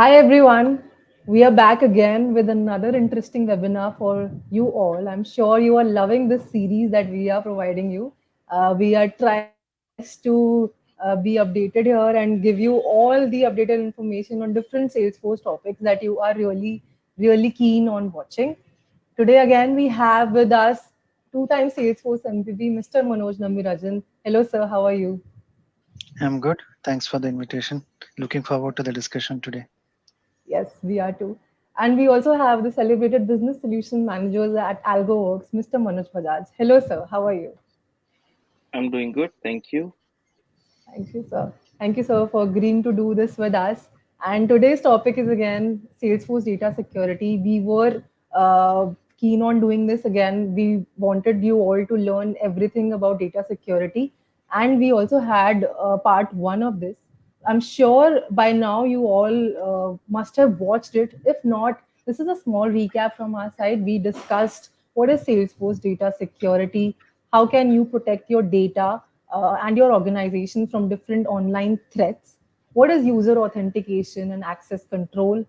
Hi everyone, we are back again with another interesting webinar for you all. I'm sure you are loving this series that we are providing you. We are trying our best to be updated here and give you all the updated information on different Salesforce topics that you are really keen on watching. Today again we have with us two-time Salesforce MVP, Mr. Manoj Nambirajan. Hello sir, how are you? I'm good. Thanks for the invitation. Looking forward to the discussion today. Yes, we are too. And we also have the celebrated business solution managers at AlgoWorks, Mr. Manuj Bajaj. Hello, sir. How are you? I'm doing good, thank you. Thank you, sir. Thank you, sir, for agreeing to do this with us. And today's topic is again Salesforce data security. We were keen on doing this again. We wanted you all to learn everything about data security. And we also had part one of this. I'm sure by now you all must have watched it. If not, this is a small recap from our side. We discussed what is Salesforce data security, how can you protect your data and your organization from different online threats, what is user authentication and access control,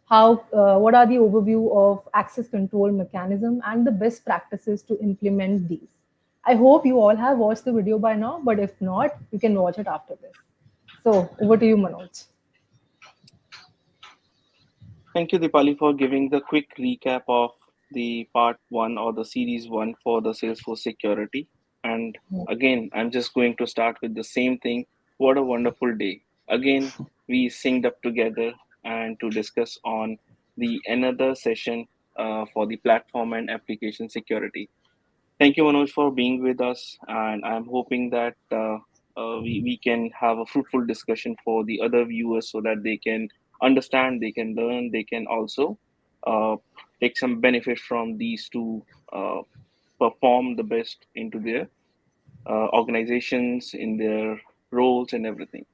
what are the overview of access control mechanism and the best practices to implement these. I hope you all have watched the video by now, but if not, you can watch it after this. So over to you, Manoj. Thank you, Dipali, for giving the quick recap of the part one or the series one for the Salesforce security. And again, I'm just going to start with the same thing. What a wonderful day. Again, we synced up together and to discuss on the another session for the platform and application security. Thank you, Manoj, for being with us. And I'm hoping that we can have a fruitful discussion for the other viewers so that they can understand, they can learn, they can also uh, take some benefit from these to uh, perform the best into their organizations, in their roles, and everything.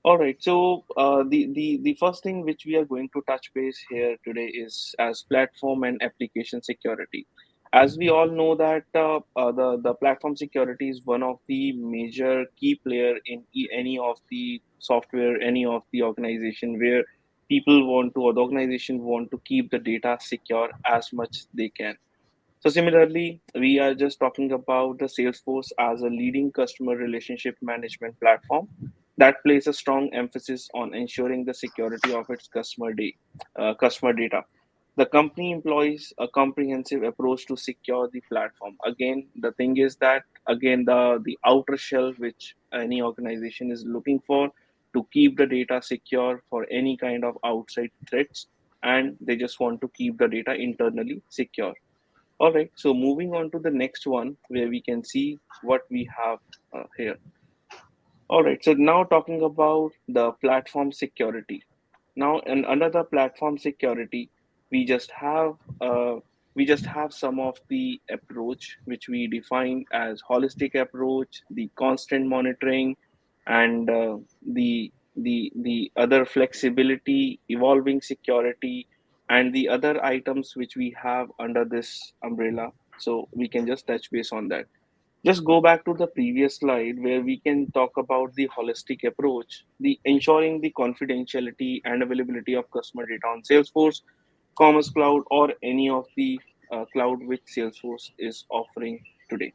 All right. So the first thing which we are going to touch base here today is as platform and application security. As we all know that the platform security is one of the major key player in any of the software, any of the organization where people want to or the organization want to keep the data secure as much they can. So similarly, we are just talking about the Salesforce as a leading customer relationship management platform that places a strong emphasis on ensuring the security of its customer data. The company employs a comprehensive approach to secure the platform. Again, the thing is that again the outer shell which any organization is looking for to keep the data secure for any kind of outside threats, and they just want to keep the data internally secure. All right, so moving on to the next one where we can see what we have here. All right, so now talking about the platform security. Now, in another platform security, we just have uh, we just have some of the approach which we define as holistic approach, the constant monitoring, and the other flexibility, evolving security, and the other items which we have under this umbrella. So we can just touch base on that. Just go back to the previous slide where we can talk about the holistic approach, the ensuring the confidentiality and availability of customer data on Salesforce, Commerce Cloud, or any of the cloud which Salesforce is offering today.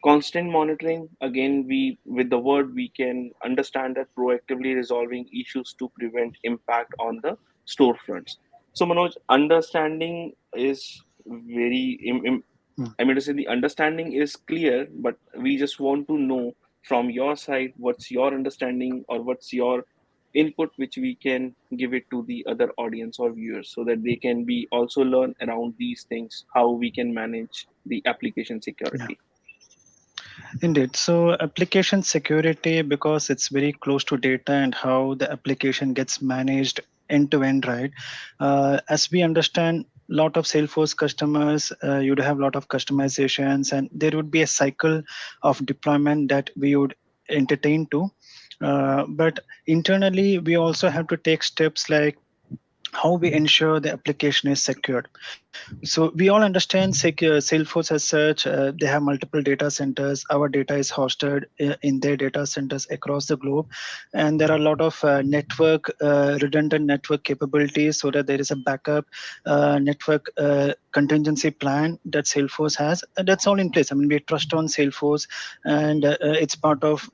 Constant monitoring, again, we with the word we can understand that proactively resolving issues to prevent impact on the storefronts. So Manoj, understanding is very Hmm. I mean to say the understanding is clear, but we just want to know from your side what's your understanding or what's your input which we can give it to the other audience or viewers so that they can be also learn around these things, how we can manage the application Yeah, security. indeed. So application security, because it's very close to data and how the application gets managed end to end, right? As we understand, lot of Salesforce customers, you'd have a lot of customizations, and there would be a cycle of deployment that we would entertain to. But internally, we also have to take steps like how we ensure the application is secured. So we all understand Salesforce as such. They have multiple data centers. Our data is hosted in their data centers across the globe, and there are a lot of redundant network capabilities, so that there is a backup network contingency plan that Salesforce has. That's all in place. I mean, we trust on Salesforce, and it's part of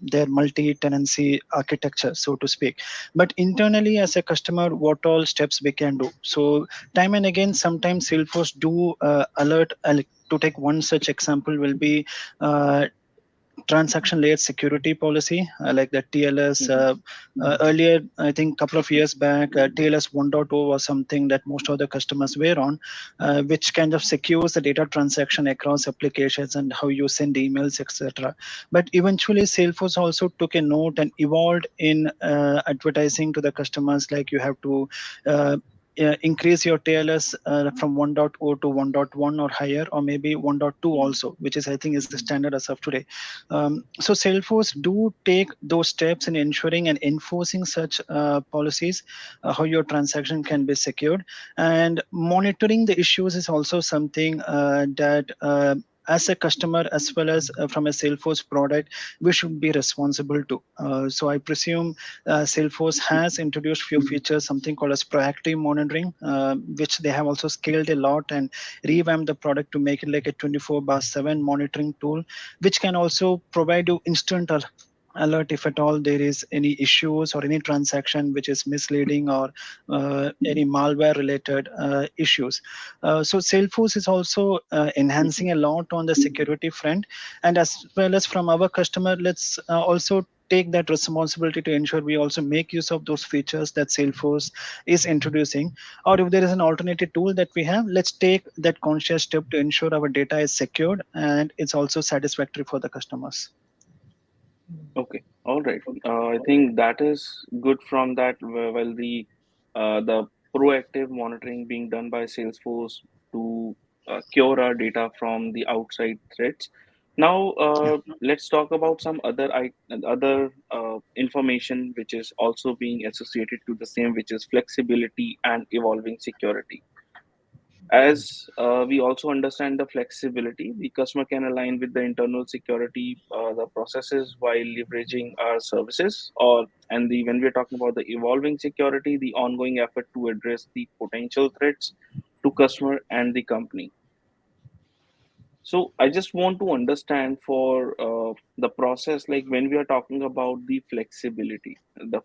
their multi-tenancy architecture, so to speak. But internally, as a customer, what all steps we can do? So time and again, sometimes Salesforce do alert, like, to take one such example will be uh, transaction layer security policy, like the TLS. Mm-hmm. Earlier, I think couple of years back, TLS 1.0 was something that most of the customers were on, which kind of secures the data transaction across applications and how you send emails, etc. But eventually, Salesforce also took a note and evolved in advertising to the customers, like you have to increase your TLS from 1.0 to 1.1 or higher, or maybe 1.2 also, which is, I think, is the standard as of today. So Salesforce do take those steps in ensuring and enforcing such policies, how your transaction can be secured, and monitoring the issues is also something that. As a customer, as well as from a Salesforce product, we should be responsible to. So I presume Salesforce has introduced few features, something called as proactive monitoring, which they have also scaled a lot and revamped the product to make it like a 24/7 monitoring tool, which can also provide you instant alert if at all there is any issues or any transaction which is misleading, or any malware related issues. So Salesforce is also enhancing a lot on the security front, and as well as from our customer, let's also take that responsibility to ensure we also make use of those features that Salesforce is introducing. Or if there is an alternative tool that we have, let's take that conscious step to ensure our data is secured and it's also satisfactory for the customers. Okay, all right. I think that is good from that. Well, the proactive monitoring being done by Salesforce to cure our data from the outside threats. Now, Yeah. let's talk about some other information which is also being associated to the same, which is flexibility and evolving security. As we also understand the flexibility, the customer can align with the internal security the processes while leveraging our services. Or and the when we're talking about the evolving security, the ongoing effort to address the potential threats to customer and the company. So I just want to understand for the process, like when we are talking about the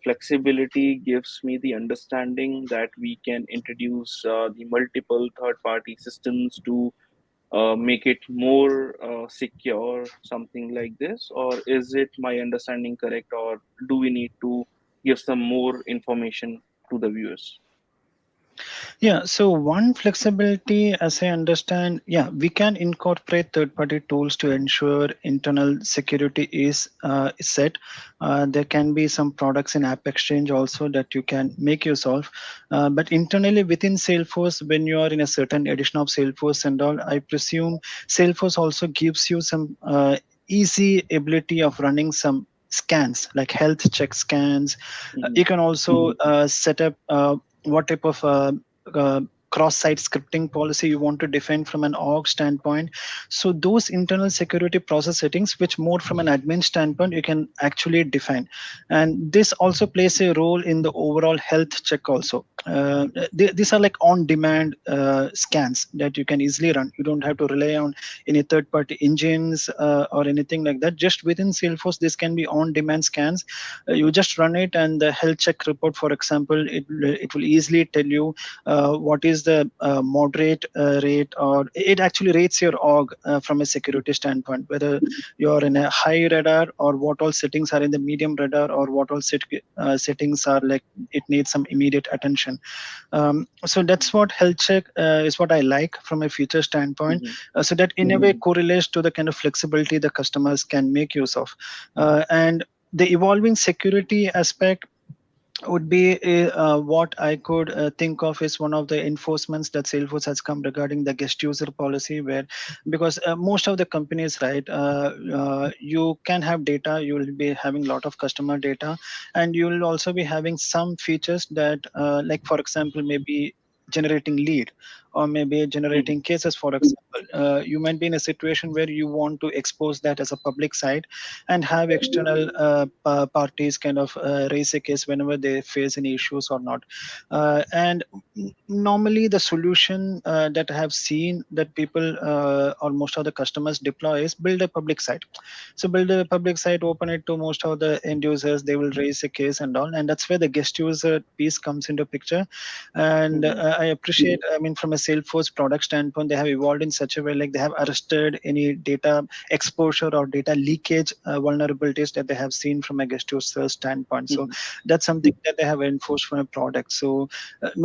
flexibility gives me the understanding that we can introduce the multiple third-party systems to make it more secure, something like this, or is it my understanding correct, or do we need to give some more information to the viewers? Yeah, so one flexibility, as I understand, yeah, we can incorporate third-party tools to ensure internal security is set. There can be some products in App Exchange also that you can make use of. But internally within Salesforce, when you are in a certain edition of Salesforce and all, I presume Salesforce also gives you some easy ability of running some scans, like health check scans. Hmm. You can also set up what type of uh, cross-site scripting policy you want to define from an org standpoint. So those internal security process settings, which more from an admin standpoint, you can actually define. And this also plays a role in the overall health check also. These are like on-demand scans that you can easily run. You don't have to rely on any third-party engines or anything like that. Just within Salesforce, this can be on-demand scans. You just run it, and the health check report, for example, it will easily tell you what is the moderate rate, or it actually rates your org from a security standpoint, whether you're in a high radar, or what all settings are in the medium radar, or what all settings are like it needs some immediate attention. So that's what health check is what I like from a future standpoint, Hmm. so that in a way correlates to the kind of flexibility the customers can make use of. And the evolving security aspect would be what I could think of is one of the enforcements that Salesforce has come regarding the guest user policy, where because most of the companies, right, you can have data, you will be having a lot of customer data, and you will also be having some features that, like for example, maybe generating lead, or maybe Mhm. generating cases. For example, you might be in a situation where you want to expose that as a public site and have external parties kind of raise a case whenever they face any issues or not. And normally the solution that I have seen that people or most of the customers deploy is build a public site. So build a public site, open it to most of the end users, they will raise a case and all, and that's where the guest user piece comes into picture. And Mhm. I appreciate, I mean, from a Salesforce product standpoint, they have evolved in such a way like they have arrested any data exposure or data leakage vulnerabilities that they have seen from a guest user standpoint. So Mhm. that's something that they have enforced from a product. So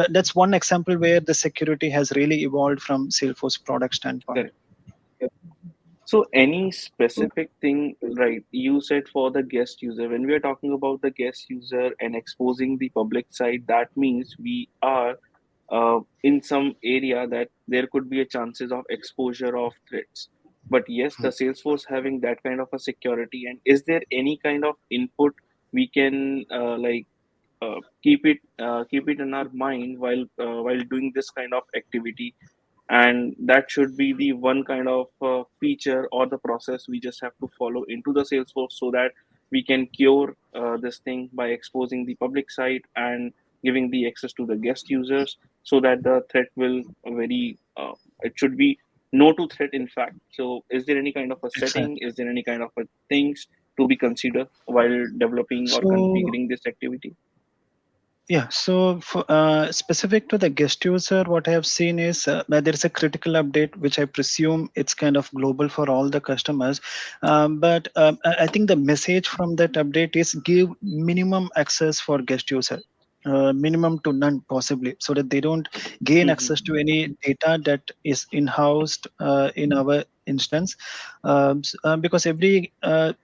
that's one example where the security has really evolved from Salesforce product standpoint. Correct. So any specific thing, right? You said for the guest user, when we are talking about the guest user and exposing the public side, that means we are in some area that there could be a chances of exposure of threats. But yes, the Salesforce having that kind of a security, and is there any kind of input we can keep it in our mind while doing this kind of activity, and that should be the one kind of feature or the process we just have to follow into the Salesforce so that we can cure this thing by exposing the public site and giving the access to the guest users so that the threat will very it should be no to threat in fact. So is there any kind of a setting, Exactly. is there any kind of a things to be considered while developing or So configuring this activity? yeah, so for, specific to the guest user, what I have seen is that there is a critical update, which I presume it's kind of global for all the customers. But I think the message from that update is give minimum access for guest user. Minimum to none possibly, so that they don't gain Hmm. access to any data that is in-housed in our instance. Because every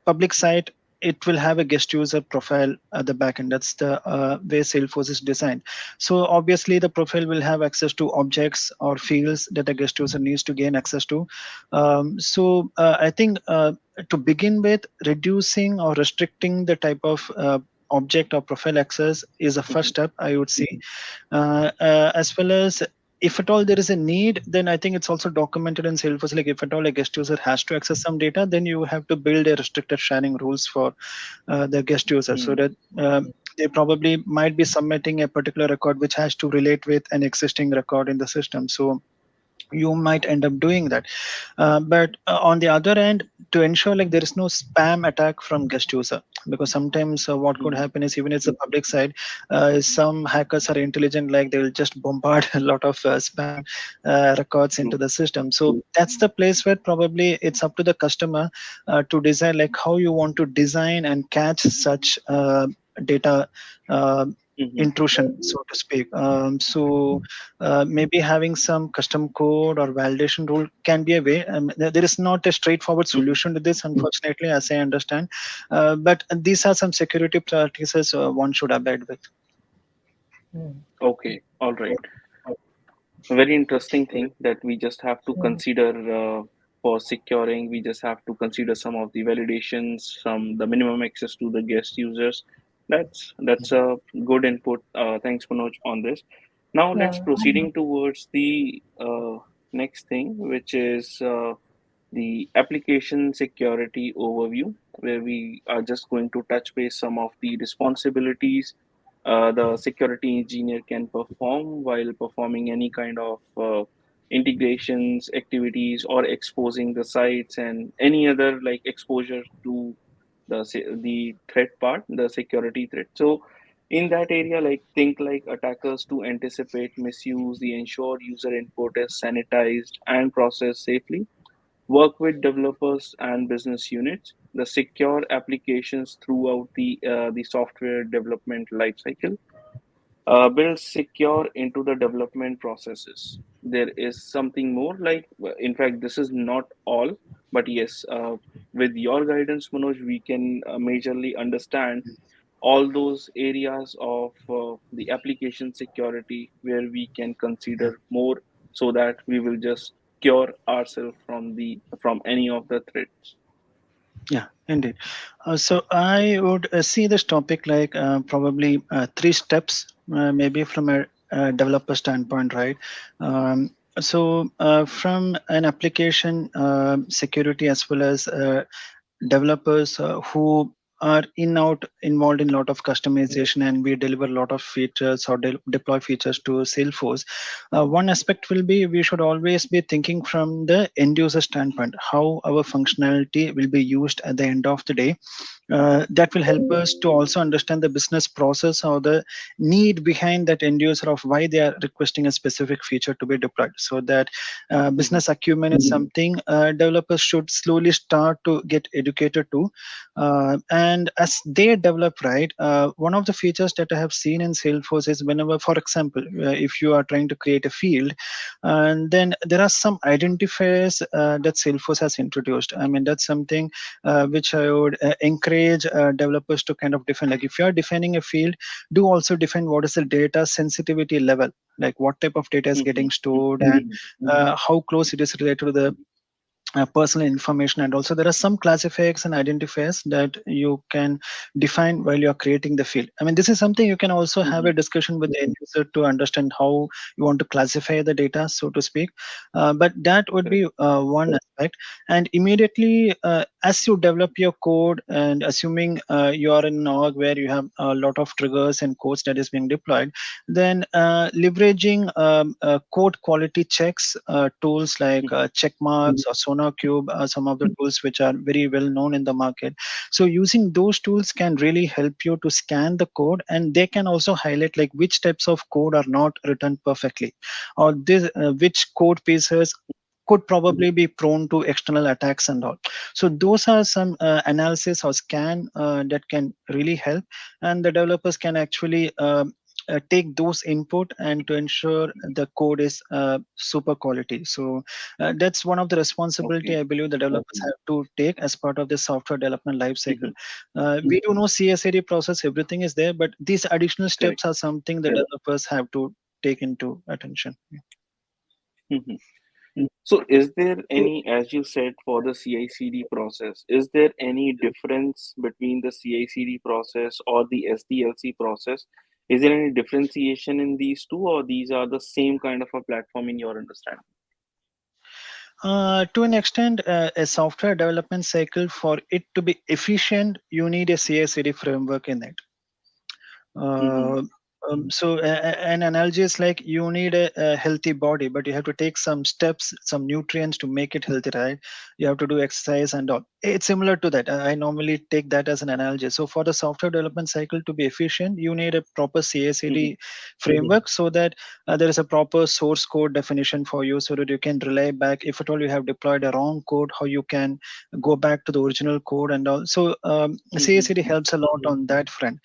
public site, it will have a guest user profile at the back end. That's the way Salesforce is designed. So obviously the profile will have access to objects or fields that a guest user needs to gain access to. I think to begin with, reducing or restricting the type of object or profile access is a first Hmm. step, I would say. As well as, if at all there is a need, then I think it's also documented in Salesforce. Like if at all a guest user has to access some data, then you have to build a restricted sharing rules for the guest user, so that they probably might be submitting a particular record which has to relate with an existing record in the system. So you might end up doing that. But on the other end, to ensure like there is no spam attack from guest user, because sometimes what could Hmm. happen is, even it's a public side, some hackers are intelligent, like they will just bombard a lot of spam records into True. the system. So that's the place where probably it's up to the customer to design like how you want to design and catch such data uh, Hmm. intrusion, so to speak. Maybe having some custom code or validation rule can be a way. There is not a straightforward Hmm. solution to this, unfortunately, as I understand. But these are some security practices one should abide with. Okay, all right. A very interesting thing that we just have to consider for securing. We just have to consider some of the validations, some the minimum access to the guest users. That's a good input. Thanks, Manoj, on this. Now let's Yeah. proceeding towards the next thing, which is the application security overview, where we are just going to touch base some of the responsibilities the security engineer can perform while performing any kind of integrations activities or exposing the sites and any other like exposure to the threat part, the security threat. So in that area, like think like attackers to anticipate misuse, the ensure user input is sanitized and processed safely, work with developers and business units, the secure applications throughout the software development lifecycle, build secure into the development processes. There is something more like, in fact, this is not all, but yes, with your guidance, Manoj, we can majorly understand all those areas of the application security where we can consider more so that we will just cure ourselves from any of the threats. Yeah, indeed. So I would see this topic like probably three steps, maybe from a developer standpoint, right? From an application security as well as developers who are in out involved in a lot of customization, and we deliver a lot of features or deploy features to Salesforce. One aspect will be we should always be thinking from the end user standpoint how our functionality will be used at the end of the day. That will help us to also understand the business process or the need behind that end user of why they are requesting a specific feature to be deployed, so that Mm-hmm. business acumen is something developers should slowly start to get educated to. And as they develop, right, one of the features that I have seen in Salesforce is whenever, for example, if you are trying to create a field, and then there are some identifiers that Salesforce has introduced. I mean, that's something which I would encourage developers to kind of define. Like if you are defining a field, do also define what is the data sensitivity level, like what type of data is Mm-hmm. getting stored, and how close it is related to the personal information. And also there are some classifiers and identifiers that you can define while you're creating the field. I mean, this is something you can also have Mm-hmm. a discussion with the end user to understand how you want to classify the data, so to speak. But that would Correct. be one aspect. And immediately as you develop your code, and assuming you are in an org where you have a lot of triggers and codes that is being deployed, then leveraging code quality checks tools like checkmarks or SonarCube are some of the tools which are very well known in the market. So using those tools can really help you to scan the code, and they can also highlight like which types of code are not written perfectly, or this which code pieces could probably be prone to external attacks and all. So those are some analysis or scan that can really help, and the developers can actually take those input and to ensure the code is super quality. So that's one of the responsibility Okay. I believe the developers have to take as part of the software development life cycle. We do know CSAD process, everything is there, but these additional Correct. steps are something the developers have to take into attention. Mm-hmm. So, is there any, as you said, for the CI/CD process, is there any difference between the CI/CD process or the SDLC process? Is there any differentiation in these two, or these are the same kind of a platform in your understanding? To an extent, a software development cycle, for it to be efficient, you need a CI/CD framework in it. Mm-hmm. Uh, an analogy is like you need a healthy body, but you have to take some steps, some nutrients to make it healthy, right? You have to do exercise and all. It's similar to that. I normally take that as an analogy. So for the software development cycle to be efficient, you need a proper Mm-hmm. CI/CD framework, so that there is a proper source code definition for you, so that you can rely back if at all you have deployed a wrong code, how you can go back to the original code and all. So Mm-hmm. CI/CD helps a lot on that front.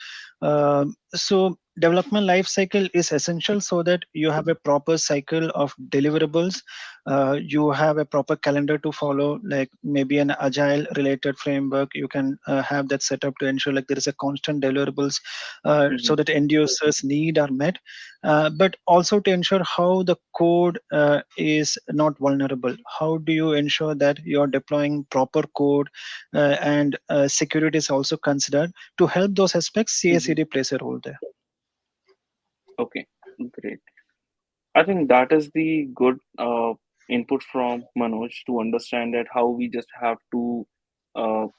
So development life cycle is essential so that you have a proper cycle of deliverables. You have a proper calendar to follow, like maybe an agile related framework. You can have that set up to ensure like there is a constant deliverables, Mm-hmm. so that end users need are met, but also to ensure how the code is not vulnerable. How do you ensure that you're deploying proper code, and security is also considered. To help those aspects, Mm-hmm. CI/CD plays a role there. Okay, great. I think that is the good input from Manoj to understand that how we just have to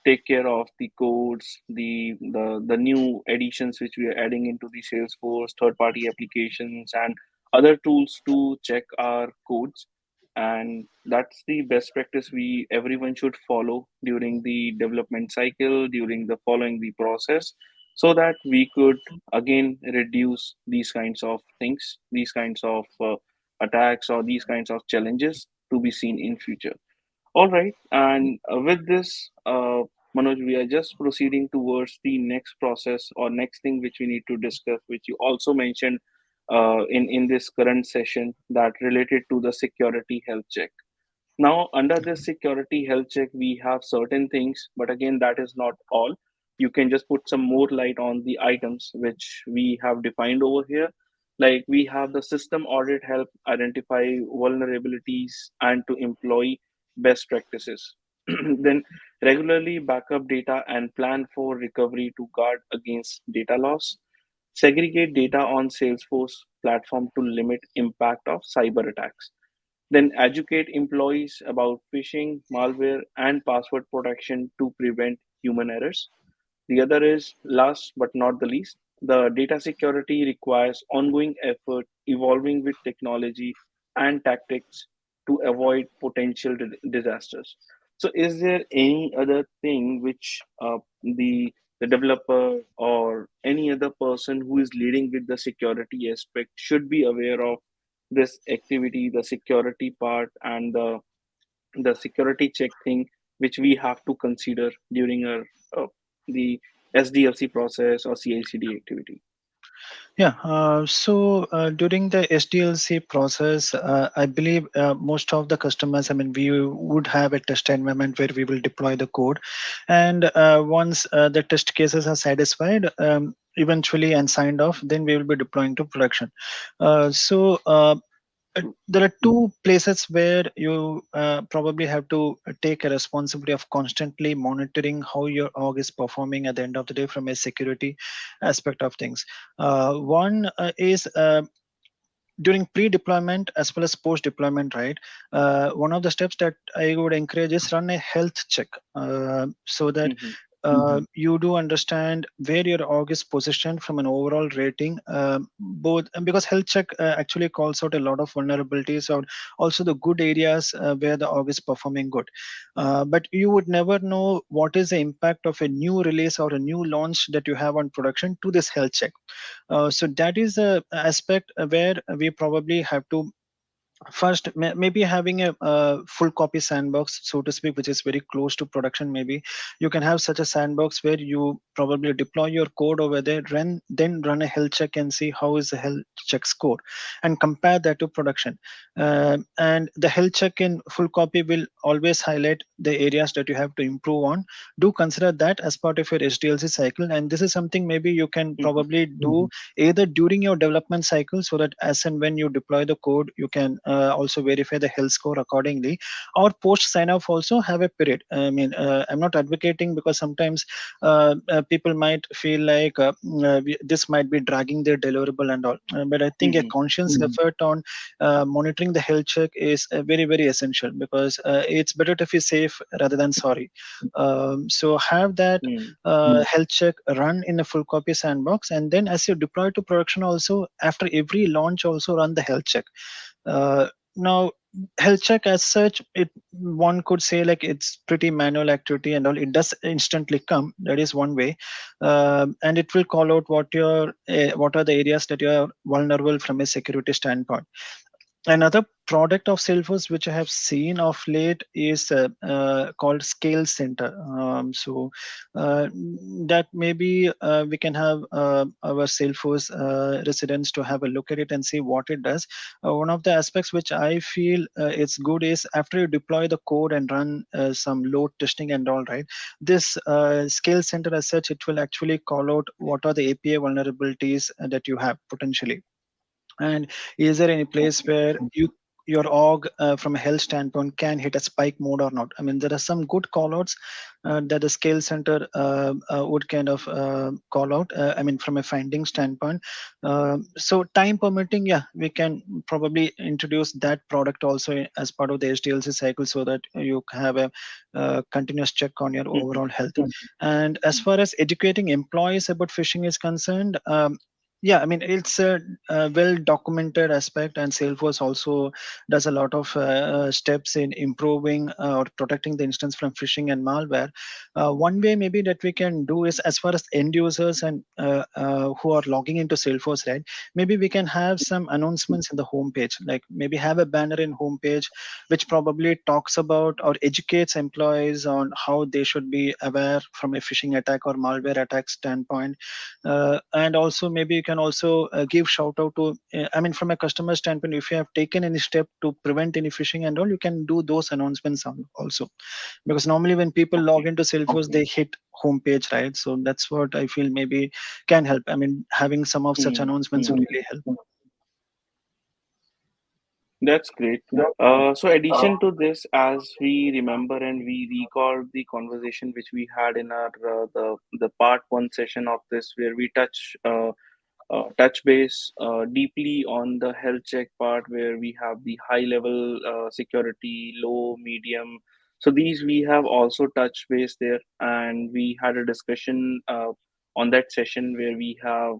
take care of the codes, the new additions which we are adding into the Salesforce, third-party applications, and other tools to check our codes. And that's the best practice we everyone should follow during the development cycle, during the following the process, so that we could again reduce these kinds of things, these kinds of attacks or these kinds of challenges to be seen in future. All right, and with this, Manoj, we are just proceeding towards the next process or next thing which we need to discuss, which you also mentioned in this current session, that related to the security health check. Now, under this security health check, we have certain things, but again, that is not all. You can just put some more light on the items which we have defined over here. Like we have the system audit help identify vulnerabilities and to employ best practices. Then regularly backup data and plan for recovery to guard against data loss. Segregate data on Salesforce platform to limit impact of cyber attacks. Then educate employees about phishing, malware, and password protection to prevent human errors. The other is, last but not the least, the data security requires ongoing effort, evolving with technology and tactics to avoid potential disasters. So, is there any other thing which the developer or any other person who is leading with the security aspect should be aware of this activity, the security part, and the security check thing which we have to consider during our the SDLC process or CI/CD activity. Yeah, so during the SDLC process, I believe most of the customers, I mean, we would have a test environment where we will deploy the code. And once the test cases are satisfied, eventually and signed off, then we will be deploying to production. There are two places where you probably have to take a responsibility of constantly monitoring how your org is performing at the end of the day from a security aspect of things. One is during pre-deployment as well as post-deployment, right? One of the steps that I would encourage is run a health check, so that Hmm. you do understand where your org is positioned from an overall rating, both because health check actually calls out a lot of vulnerabilities or also the good areas where the org is performing good. But you would never know what is the impact of a new release or a new launch that you have on production to this health check. So that is a aspect where we probably have to first maybe having a full copy sandbox, so to speak, which is very close to production. Maybe you can have such a sandbox where you probably deploy your code over there, then run a health check and see how is the health check score, and compare that to production. And the health check in full copy will always highlight the areas that you have to improve on. Do consider that as part of your SDLC cycle, and this is something maybe you can Hmm. probably do either during your development cycle, so that as and when you deploy the code, you can also verify the health score accordingly, or post sign off also have a period. I mean, I'm not advocating, because sometimes people might feel like this might be dragging their deliverable and all. But I think a Hmm. conscious effort on monitoring the health check is very, very essential, because it's better to be safe rather than sorry. So have that Hmm. health check run in a full copy sandbox, and then as you deploy to production also, after every launch also run the health check. Now, health check as such, it one could say like it's pretty manual activity and all. It does instantly come. That is one way, and it will call out what are the areas that you are vulnerable from a security standpoint. Another product of Salesforce which I have seen of late is called Scale Center. So that maybe we can have our Salesforce residents to have a look at it and see what it does. One of the aspects which I feel it's good is after you deploy the code and run some load testing and all, right? This Scale Center as such, it will actually call out what are the API vulnerabilities that you have potentially, and is there any place Okay. where your org from a health standpoint can hit a spike mode or not? I mean, there are some good callouts that the scale center would kind of call out. I mean, from a finding standpoint. So time permitting, yeah, we can probably introduce that product also as part of the SDLC cycle, so that you have a continuous check on your Hmm. overall health. And as far as educating employees about phishing is concerned, yeah, I mean, it's a well documented aspect, and Salesforce also does a lot of steps in improving or protecting the instance from phishing and malware. One way maybe that we can do is, as far as end users and who are logging into Salesforce, right? Maybe we can have some announcements in the homepage, like maybe have a banner in homepage which probably talks about or educates employees on how they should be aware from a phishing attack or malware attack standpoint. And also maybe you can also give shout out to I mean, from a customer standpoint, if you have taken any step to prevent any phishing and all, you can do those announcements also, because normally when people log Okay. into Salesforce, they hit homepage, right? So that's what I feel maybe can help. I mean, having some of such Hmm. announcements would really help. That's great. So, addition to this, as we remember and we recall the conversation which we had in our the part one session of this, where we touch touch base deeply on the health check part, where we have the high level security, low, medium. So these we have also touched base there, and we had a discussion on that session where we have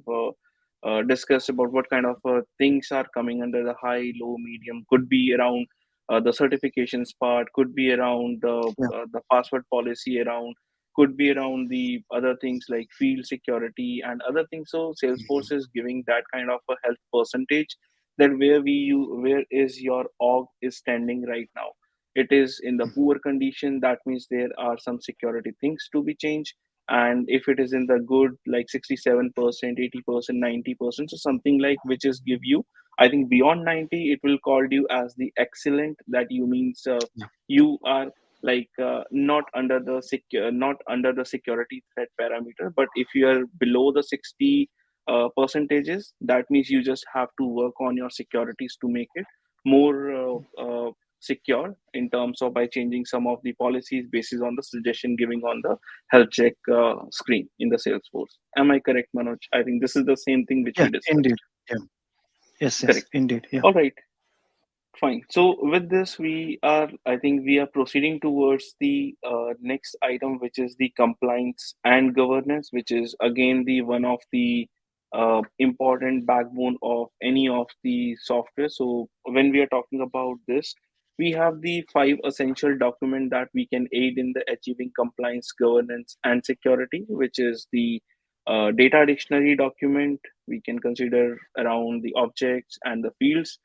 discussed about what kind of things are coming under the high, low, medium. Could be around the certifications part, could be around the password policy around, could be around the other things like field security and other things. So Salesforce is giving that kind of a health percentage, that where is your org is standing right now. It is in the poor condition, that means there are some security things to be changed. And if it is in the good, like 67%, 80%, 90%, so something like which is give you, I think beyond 90 it will call you as the excellent. That you means you are like not under the security threat parameter. But if you are below the 60 percentages, that means you just have to work on your securities to make it more secure, in terms of by changing some of the policies basis on the suggestion giving on the health check screen in the Salesforce. Am I correct, Manoj? I think this is the same thing which Yeah, we discussed. indeed. Yeah. Yes, Correct. indeed. Yeah. All right. Fine. So with this, I think we are proceeding towards the next item, which is the compliance and governance, which is again the one of the important backbone of any of the software. So when we are talking about this, we have the five essential document that we can aid in the achieving compliance, governance, and security, which is the data dictionary document. We can consider around the objects and the fields.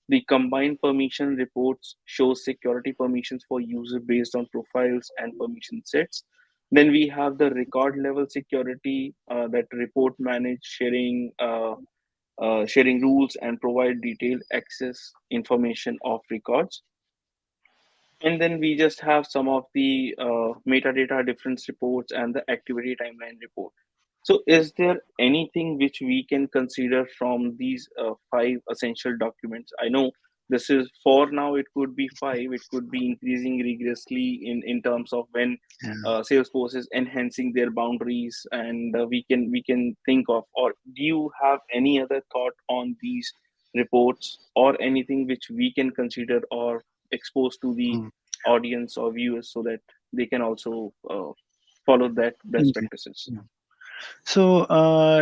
The combined permission reports shows security permissions for user based on profiles and permission sets. Then we have the record level security, that report manage sharing rules and provide detailed access information of records. And then we just have some of the metadata difference reports and the activity timeline report. So, is there anything which we can consider from these five essential documents? I know this is for now, it could be five, it could be increasing rigorously in terms of when Yeah. Salesforce is enhancing their boundaries, and we can think of. Or do you have any other thought on these reports, or anything which we can consider or expose to the Mm, audience or viewers, so that they can also follow that best indeed. practices? Yeah. So,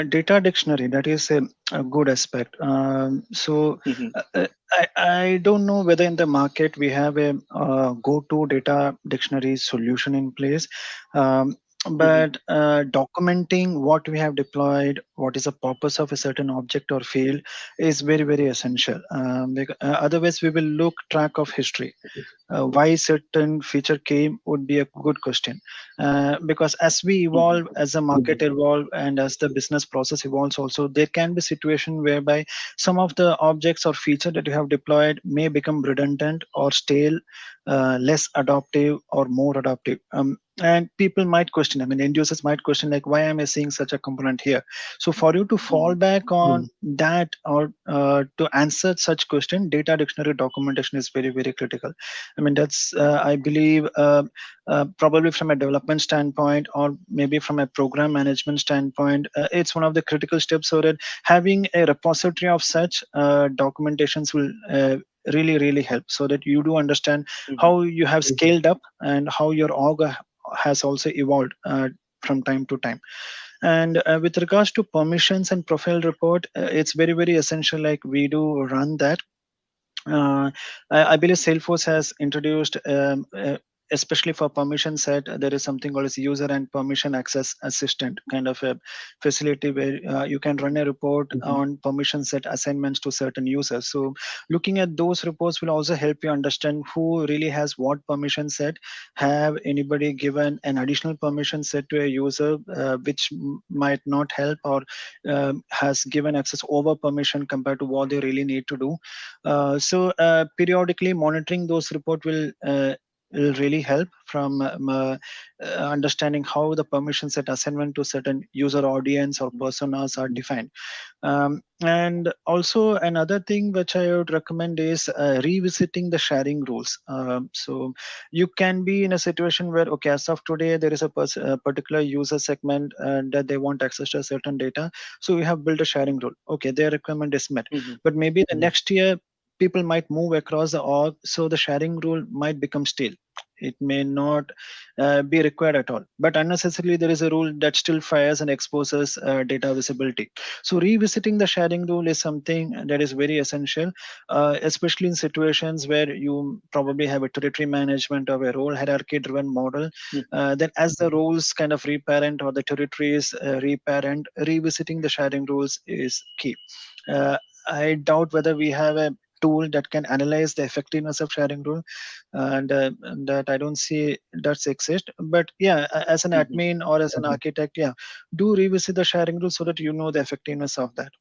data dictionary, that is a good aspect. Hmm. I don't know whether in the market we have a go-to data dictionary solution in place. Um, Hmm. but documenting what we have deployed, what is the purpose of a certain object or field, is very, very essential. Otherwise, we will look track of history. Why certain feature came would be a good question, because as we Hmm. evolve, as the market evolve, and as the business process evolves also, there can be situation whereby some of the objects or feature that you have deployed may become redundant or stale, less adaptive or more adaptive. And people might question, I mean, end users might question, like, why am I seeing such a component here? So for you to fall Hmm. back on that, or to answer such question, data dictionary documentation is very, very critical. I mean, that's, I believe, probably from a development standpoint, or maybe from a program management standpoint, it's one of the critical steps, so that having a repository of such documentations will really, really help, so that you do understand Hmm. how you have scaled up and how your org has also evolved from time to time. And with regards to permissions and profile report, it's very, very essential. Like, we do run that. uh, I believe Salesforce has introduced, especially for permission set, there is something called as user and permission access assistant kind of a facility, where you can run a report on permission set assignments to certain users. So looking at those reports will also help you understand who really has what permission set. Have anybody given an additional permission set to a user, which might not help, or has given access over permission compared to what they really need to do. Periodically monitoring those report will will really help from understanding how the permission set assignment to certain user audience or personas are defined. And also another thing which I would recommend is revisiting the sharing rules. So you can be in a situation where, okay, as of today, there is a particular user segment that they want access to a certain data. So we have built a sharing rule. Okay, their requirement is met. Mm-hmm. But maybe the next year, people might move across the org, so the sharing rule might become stale. It may not be required at all. But unnecessarily, there is a rule that still fires and exposes data visibility. So revisiting the sharing rule is something that is very essential, especially in situations where you probably have a territory management or a role hierarchy driven model. Then as the roles kind of reparent or the territories reparent, revisiting the sharing rules is key. I doubt whether we have a tool that can analyze the effectiveness of sharing rule, and that I don't see does exist. But yeah, as an Mm-hmm. admin or as an architect, yeah, do revisit the sharing rule so that you know the effectiveness of that.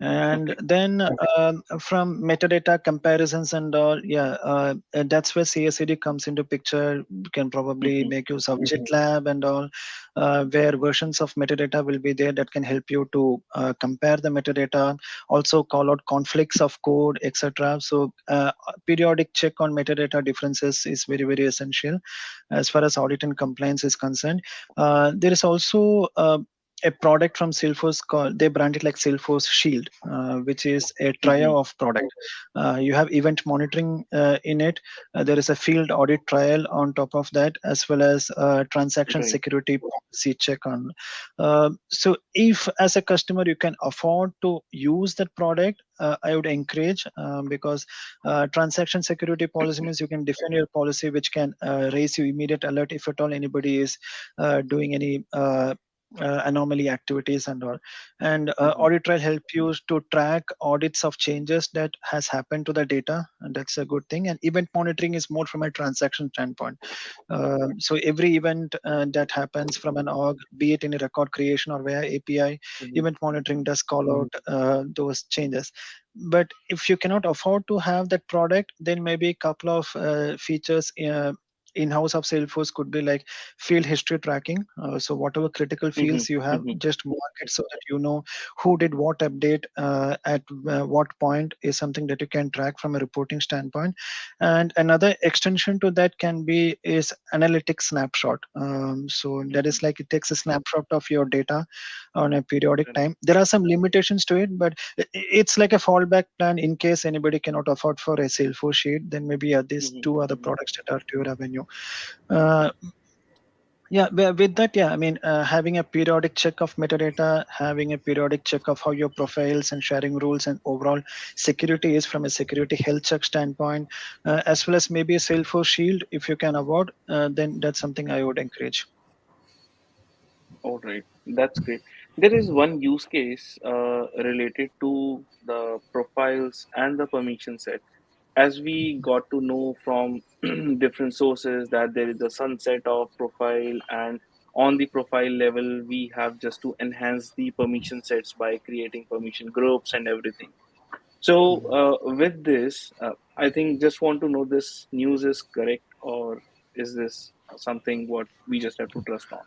And Okay. then from metadata comparisons and all, yeah, that's where CSCD comes into picture. You can probably Mm-hmm. make use of GitLab and all, where versions of metadata will be there that can help you to compare the metadata, also call out conflicts of code, etc. So periodic check on metadata differences is very, very essential as far as audit and compliance is concerned. There is also a product from Salesforce called, they brand it like Salesforce Shield, which is a Mm-hmm. trial of product. You have event monitoring in it. There is a field audit trial on top of that, as well as transaction Right. security policy check on. So if as a customer you can afford to use that product, I would encourage, because transaction security policy means you can define your policy, which can raise you immediate alert if at all anybody is doing any anomaly activities and all. And Mm-hmm. audit trail help you to track audits of changes that has happened to the data, and that's a good thing. And event monitoring is more from a transaction standpoint. So every event that happens from an org, be it in a record creation or via API, Mm-hmm. event monitoring does call out those changes. But if you cannot afford to have that product, then maybe a couple of features in-house of Salesforce could be like field history tracking. So whatever critical Mm-hmm. fields you have, Mm-hmm. just mark it so that you know who did what update at what point is something that you can track from a reporting standpoint. And another extension to that can be is analytics snapshot. So that Mm-hmm. is like it takes a snapshot of your data on a periodic Correct. time. There are some limitations to it, but it's like a fallback plan in case anybody cannot afford for a Salesforce sheet. Then maybe these Mm-hmm. two other Mm-hmm. products that are to your revenue. Uh, yeah, with that, yeah, I mean, having a periodic check of metadata, having a periodic check of how your profiles and sharing rules and overall security is from a security health check standpoint, as well as maybe a Salesforce Shield, if you can afford, then that's something I would encourage. All right. That's great. There is one use case related to the profiles and the permission set. As we got to know from different sources that there is a sunset of profile, and on the profile level we have just to enhance the permission sets by creating permission groups and everything. So with this, I think just want to know this news is correct, or is this something what we just have to trust on?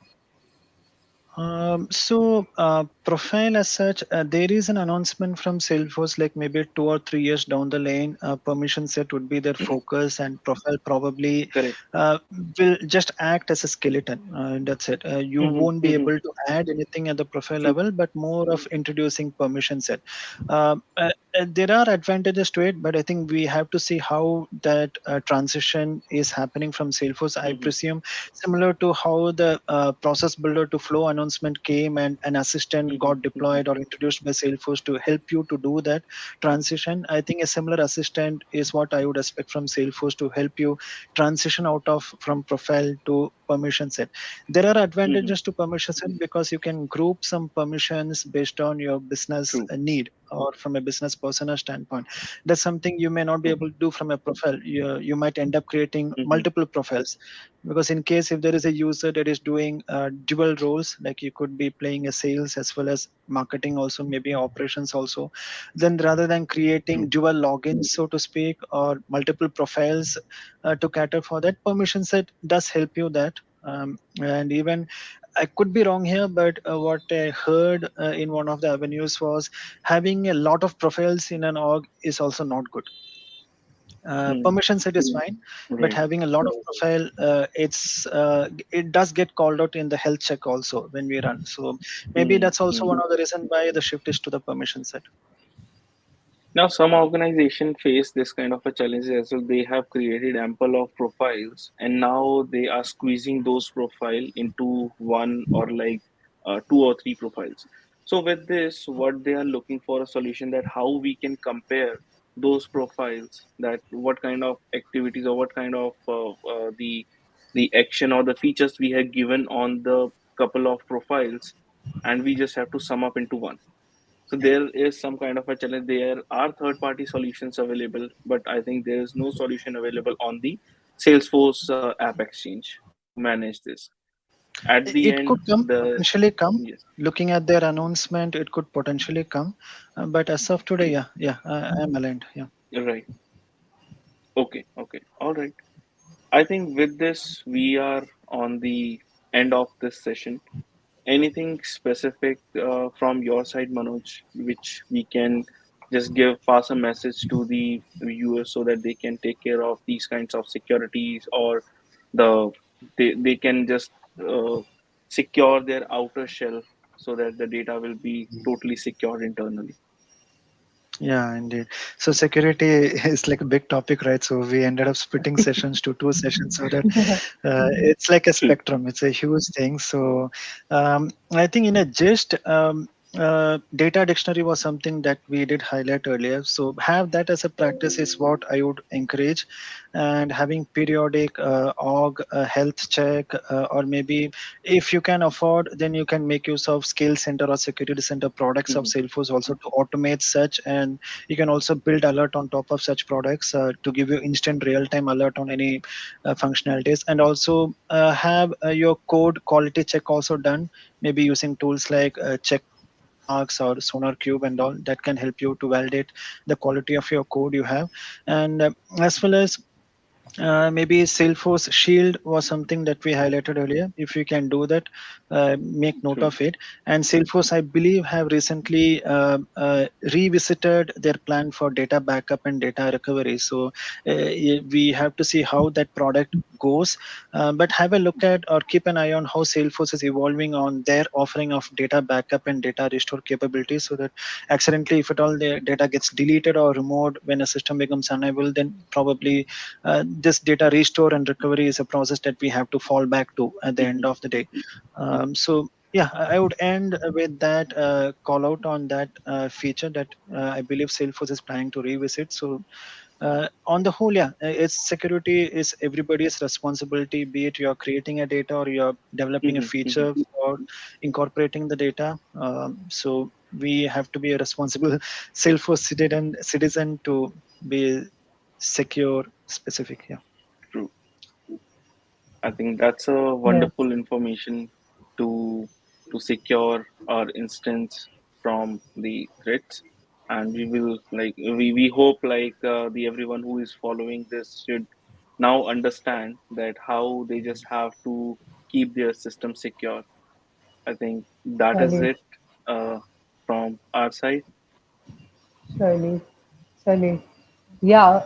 Profile as such, there is an announcement from Salesforce, like maybe 2 or 3 years down the lane. Permission set would be their focus, and profile probably Correct. uh, will just act as a skeleton. That's it. You Hmm. won't be Hmm. able to add anything at the profile True. level, but more of introducing permission set. There are advantages to it, but I think we have to see how that transition is happening from Salesforce. I Hmm. presume similar to how the process builder to flow announcement came and an assistant Hmm. got Hmm. deployed or introduced by Salesforce to help you to do that transition. I think a similar assistant is what I would expect from Salesforce to help you transition out of from profile to permission set. There are Hmm. advantages to permission set because you can group some permissions based on your business True. need or from a business persona standpoint. That's something you may not be able to do from a profile. You might end up creating Hmm. multiple profiles, because in case if there is a user that is doing dual roles, like you could be playing a sales as well as marketing also, maybe operations also. Then rather than creating True. dual logins, so to speak, or multiple profiles to cater for that, permission set does help you that. And even I could be wrong here, but what I heard in one of the avenues was having a lot of profiles in an org is also not good. Hmm. Permission set is fine, but Right. having a lot of profile, it does get called out in the health check also when we run. So maybe Hmm. that's also Hmm. one of the reason why the shift is to the permission set. Now, some organization face this kind of a challenge as well. They have created ample of profiles, and now they are squeezing those profile into one or like two or three profiles. So, with this, what they are looking for a solution that how we can compare those profiles, that what kind of activities or what kind of the action or the features we have given on the couple of profiles, and we just have to sum up into one. So there is some kind of a challenge. There are third-party solutions available, but I think there is no solution available on the Salesforce App Exchange to manage this. At the It end, could come, the potentially come. yes, Looking at their announcement, it could potentially come. But as of today, true, yeah, I'm aligned. Yeah. right, okay, okay, all right. I think with this we are on the end of this session. Anything specific from your side, Manoj, which we can just give pass a message to the viewers so that they can take care of these kinds of securities, or the they can just uh, secure their outer shell so that the data will be totally secured internally. Yeah, indeed. So security is like a big topic, right? So we ended up splitting sessions to two sessions so that it's like a True. spectrum. It's a huge thing. So I think in a gist, data dictionary was something that we did highlight earlier. So have that as a practice is what I would encourage, and having periodic org health check, or maybe if you can afford, then you can make use of skill center or security center products of Mhm. Salesforce also to automate such, and you can also build alert on top of such products to give you instant real-time alert on any functionalities, and also have your code quality check also done, maybe using tools like check marks or sonar cube and all that can help you to validate the quality of your code you have. And as well as maybe Salesforce Shield was something that we highlighted earlier. If you can do that, make note True. of it. And Salesforce, I believe, have recently revisited their plan for data backup and data recovery. So we have to see how that product goes. But have a look at or keep an eye on how Salesforce is evolving on their offering of data backup and data restore capabilities, so that accidentally, if at all the data gets deleted or removed when a system becomes unable, then probably this data restore and recovery is a process that we have to fall back to at the end Mhm. of the day. So yeah, I would end with that call out on that feature that I believe Salesforce is planning to revisit. So on the whole, yeah, it's security is everybody's responsibility, be it you're creating a data or you're developing a Mhm. Mhm. feature or incorporating the data. So we have to be a responsible Salesforce citizen to be secure specific. Yeah. True. I think that's a Yes, wonderful information to secure our instance from the threats, and we will like we hope like the everyone who is following this should now understand that how they just have to keep their system secure. I think that is surely, it uh, from our side. surely, surely. Yeah,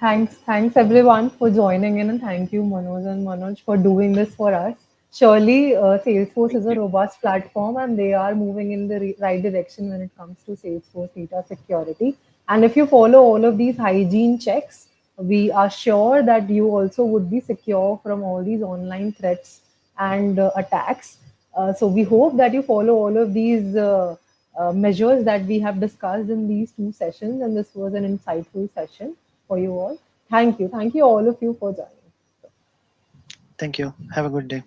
thanks everyone for joining in, and thank you, Manoj and Manoj, for doing this for us. Surely, Salesforce Thank is a you. robust platform, and they are moving in the right direction when it comes to Salesforce data security. And if you follow all of these hygiene checks, we are sure that you also would be secure from all these online threats and attacks. So we hope that you follow all of these measures that we have discussed in these two sessions, and this was an insightful session for you all. Thank you all of you for joining. Thank you. Have a good day.